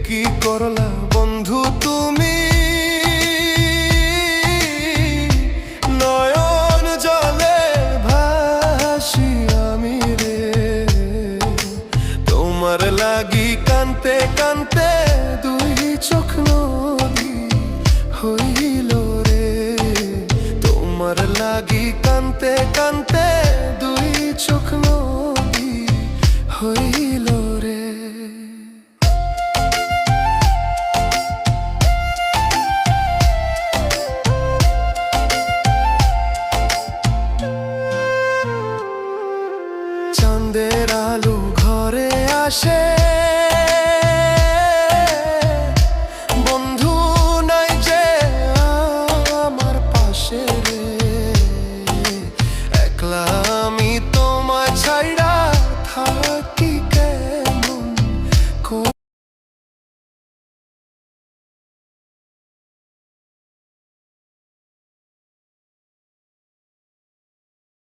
কি করলা বন্ধু তুমি, নয়ন জলে ভাসি আমি রে। তোমার লাগি কানতে কানতে দুই চোখ নদী হইল রে। তোমার লাগি কানতে কানতে দুই চোখ নদী হইল রে। চাঁদের আলো ঘরে আসে,